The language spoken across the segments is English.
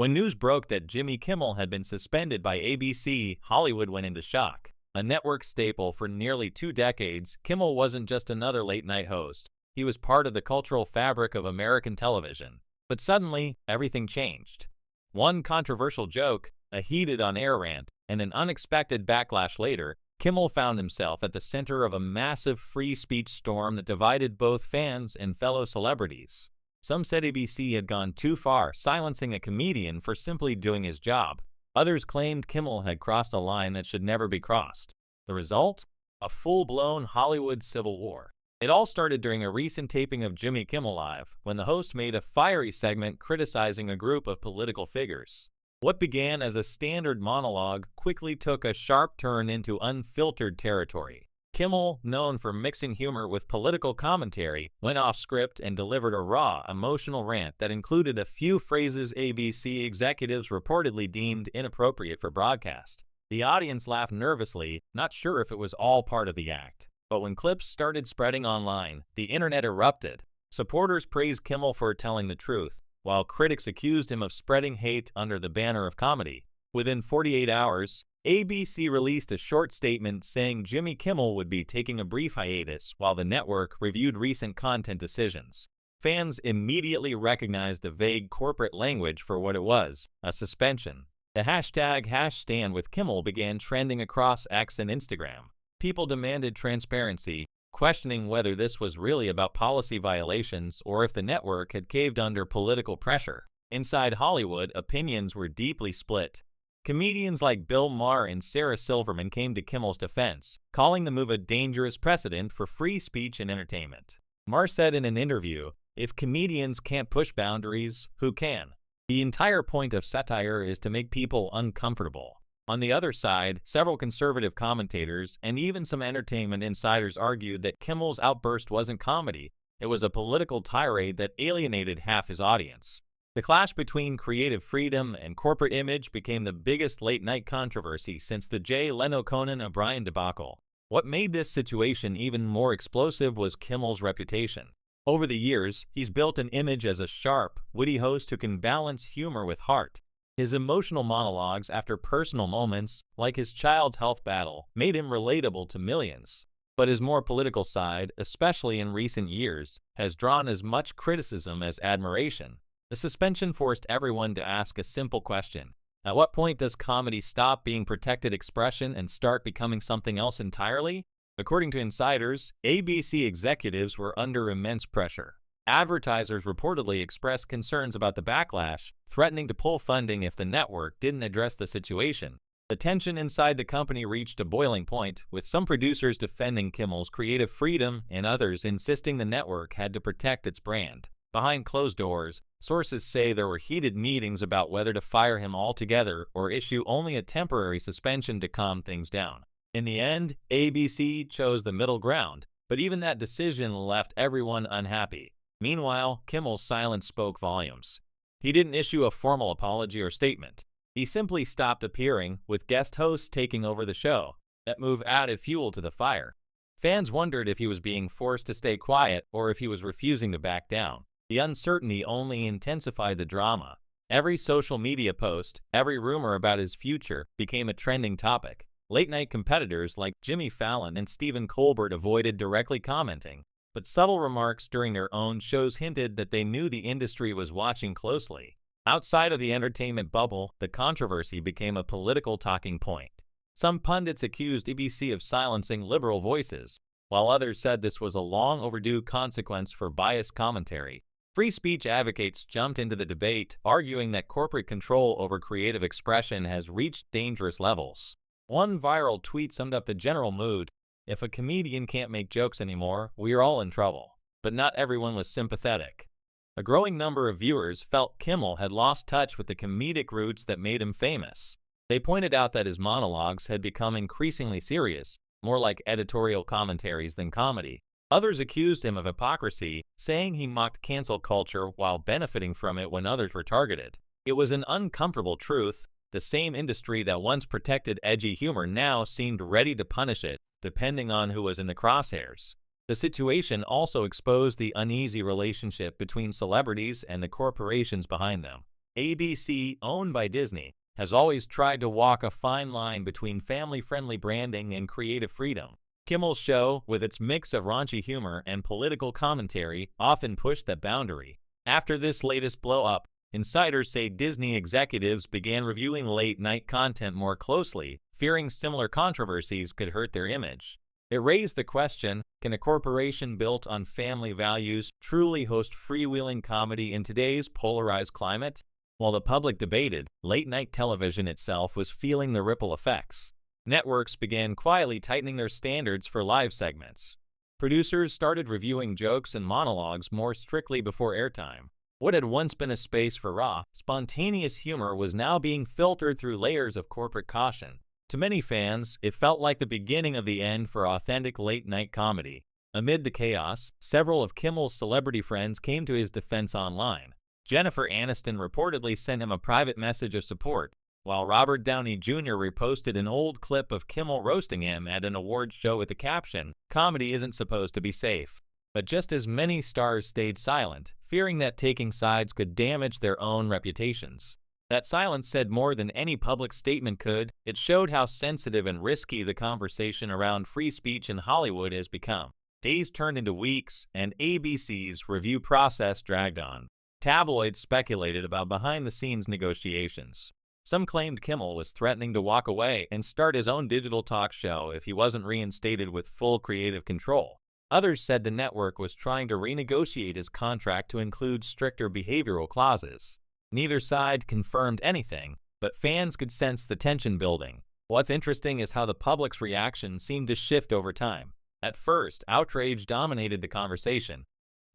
When news broke that Jimmy Kimmel had been suspended by ABC, Hollywood went into shock. A network staple for nearly 2 decades, Kimmel wasn't just another late-night host. He was part of the cultural fabric of American television. But suddenly, everything changed. One controversial joke, a heated on-air rant, and an unexpected backlash later, Kimmel found himself at the center of a massive free speech storm that divided both fans and fellow celebrities. Some said ABC had gone too far, silencing a comedian for simply doing his job. Others claimed Kimmel had crossed a line that should never be crossed. The result? A full-blown Hollywood civil war. It all started during a recent taping of Jimmy Kimmel Live, when the host made a fiery segment criticizing a group of political figures. What began as a standard monologue quickly took a sharp turn into unfiltered territory. Kimmel, known for mixing humor with political commentary, went off script and delivered a raw, emotional rant that included a few phrases ABC executives reportedly deemed inappropriate for broadcast. The audience laughed nervously, not sure if it was all part of the act. But when clips started spreading online, the internet erupted. Supporters praised Kimmel for telling the truth, while critics accused him of spreading hate under the banner of comedy. Within 48 hours, ABC released a short statement saying Jimmy Kimmel would be taking a brief hiatus while the network reviewed recent content decisions. Fans immediately recognized the vague corporate language for what it was, a suspension. The hashtag #StandWithKimmel began trending across X and Instagram. People demanded transparency, questioning whether this was really about policy violations or if the network had caved under political pressure. Inside Hollywood, opinions were deeply split. Comedians like Bill Maher and Sarah Silverman came to Kimmel's defense, calling the move a dangerous precedent for free speech and entertainment. Maher said in an interview, "If comedians can't push boundaries, who can? The entire point of satire is to make people uncomfortable." On the other side, several conservative commentators and even some entertainment insiders argued that Kimmel's outburst wasn't comedy, it was a political tirade that alienated half his audience. The clash between creative freedom and corporate image became the biggest late-night controversy since the Jay Leno-Conan O'Brien debacle. What made this situation even more explosive was Kimmel's reputation. Over the years, he's built an image as a sharp, witty host who can balance humor with heart. His emotional monologues after personal moments, like his child's health battle, made him relatable to millions. But his more political side, especially in recent years, has drawn as much criticism as admiration. The suspension forced everyone to ask a simple question. At what point does comedy stop being protected expression and start becoming something else entirely? According to insiders, ABC executives were under immense pressure. Advertisers reportedly expressed concerns about the backlash, threatening to pull funding if the network didn't address the situation. The tension inside the company reached a boiling point, with some producers defending Kimmel's creative freedom and others insisting the network had to protect its brand. Behind closed doors, sources say there were heated meetings about whether to fire him altogether or issue only a temporary suspension to calm things down. In the end, ABC chose the middle ground, but even that decision left everyone unhappy. Meanwhile, Kimmel's silence spoke volumes. He didn't issue a formal apology or statement. He simply stopped appearing, with guest hosts taking over the show. That move added fuel to the fire. Fans wondered if he was being forced to stay quiet or if he was refusing to back down. The uncertainty only intensified the drama. Every social media post, every rumor about his future became a trending topic. Late-night competitors like Jimmy Fallon and Stephen Colbert avoided directly commenting, but subtle remarks during their own shows hinted that they knew the industry was watching closely. Outside of the entertainment bubble, the controversy became a political talking point. Some pundits accused ABC of silencing liberal voices, while others said this was a long overdue consequence for biased commentary. Free speech advocates jumped into the debate, arguing that corporate control over creative expression has reached dangerous levels. One viral tweet summed up the general mood: "If a comedian can't make jokes anymore, we are all in trouble." But not everyone was sympathetic. A growing number of viewers felt Kimmel had lost touch with the comedic roots that made him famous. They pointed out that his monologues had become increasingly serious, more like editorial commentaries than comedy. Others accused him of hypocrisy, saying he mocked cancel culture while benefiting from it when others were targeted. It was an uncomfortable truth. The same industry that once protected edgy humor now seemed ready to punish it, depending on who was in the crosshairs. The situation also exposed the uneasy relationship between celebrities and the corporations behind them. ABC, owned by Disney, has always tried to walk a fine line between family-friendly branding and creative freedom. Kimmel's show, with its mix of raunchy humor and political commentary, often pushed that boundary. After this latest blow-up, insiders say Disney executives began reviewing late-night content more closely, fearing similar controversies could hurt their image. It raised the question, can a corporation built on family values truly host freewheeling comedy in today's polarized climate? While the public debated, late-night television itself was feeling the ripple effects. Networks began quietly tightening their standards for live segments. Producers started reviewing jokes and monologues more strictly before airtime. What had once been a space for raw, spontaneous humor was now being filtered through layers of corporate caution. To many fans, it felt like the beginning of the end for authentic late-night comedy. Amid the chaos, several of Kimmel's celebrity friends came to his defense online. Jennifer Aniston reportedly sent him a private message of support, while Robert Downey Jr. reposted an old clip of Kimmel roasting him at an awards show with the caption, "Comedy isn't supposed to be safe." But just as many stars stayed silent, fearing that taking sides could damage their own reputations. That silence said more than any public statement could. It showed how sensitive and risky the conversation around free speech in Hollywood has become. Days turned into weeks, and ABC's review process dragged on. Tabloids speculated about behind-the-scenes negotiations. Some claimed Kimmel was threatening to walk away and start his own digital talk show if he wasn't reinstated with full creative control. Others said the network was trying to renegotiate his contract to include stricter behavioral clauses. Neither side confirmed anything, but fans could sense the tension building. What's interesting is how the public's reaction seemed to shift over time. At first, outrage dominated the conversation,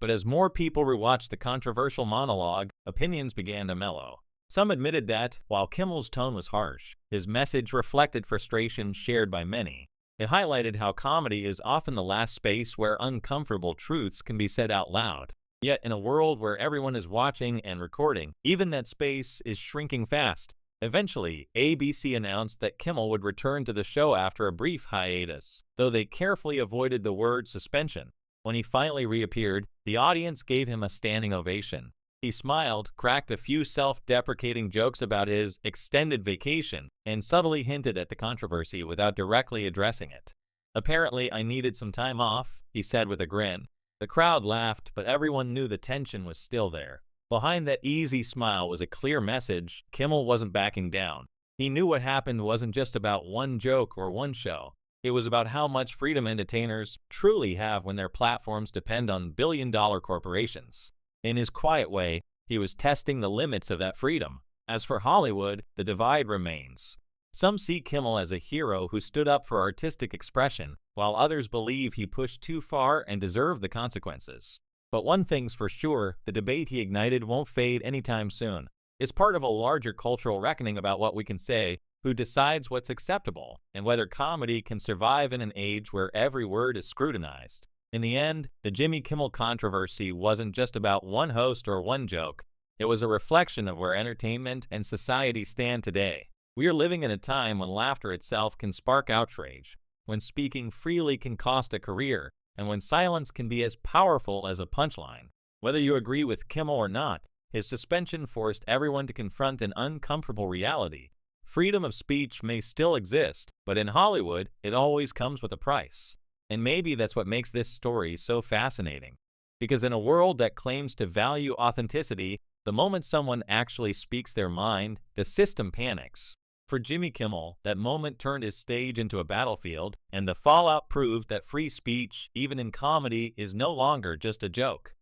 but as more people rewatched the controversial monologue, opinions began to mellow. Some admitted that, while Kimmel's tone was harsh, his message reflected frustration shared by many. It highlighted how comedy is often the last space where uncomfortable truths can be said out loud. Yet in a world where everyone is watching and recording, even that space is shrinking fast. Eventually, ABC announced that Kimmel would return to the show after a brief hiatus, though they carefully avoided the word suspension. When he finally reappeared, the audience gave him a standing ovation. He smiled, cracked a few self-deprecating jokes about his extended vacation, and subtly hinted at the controversy without directly addressing it. "Apparently, I needed some time off," he said with a grin. The crowd laughed, but everyone knew the tension was still there. Behind that easy smile was a clear message: Kimmel wasn't backing down. He knew what happened wasn't just about one joke or one show. It was about how much freedom entertainers truly have when their platforms depend on billion-dollar corporations. In his quiet way, he was testing the limits of that freedom. As for Hollywood, the divide remains. Some see Kimmel as a hero who stood up for artistic expression, while others believe he pushed too far and deserved the consequences. But one thing's for sure, the debate he ignited won't fade anytime soon. It's part of a larger cultural reckoning about what we can say, who decides what's acceptable, and whether comedy can survive in an age where every word is scrutinized. In the end, the Jimmy Kimmel controversy wasn't just about one host or one joke. It was a reflection of where entertainment and society stand today. We are living in a time when laughter itself can spark outrage, when speaking freely can cost a career, and when silence can be as powerful as a punchline. Whether you agree with Kimmel or not, his suspension forced everyone to confront an uncomfortable reality. Freedom of speech may still exist, but in Hollywood, it always comes with a price. And maybe that's what makes this story so fascinating. Because in a world that claims to value authenticity, the moment someone actually speaks their mind, the system panics. For Jimmy Kimmel, that moment turned his stage into a battlefield, and the fallout proved that free speech, even in comedy, is no longer just a joke.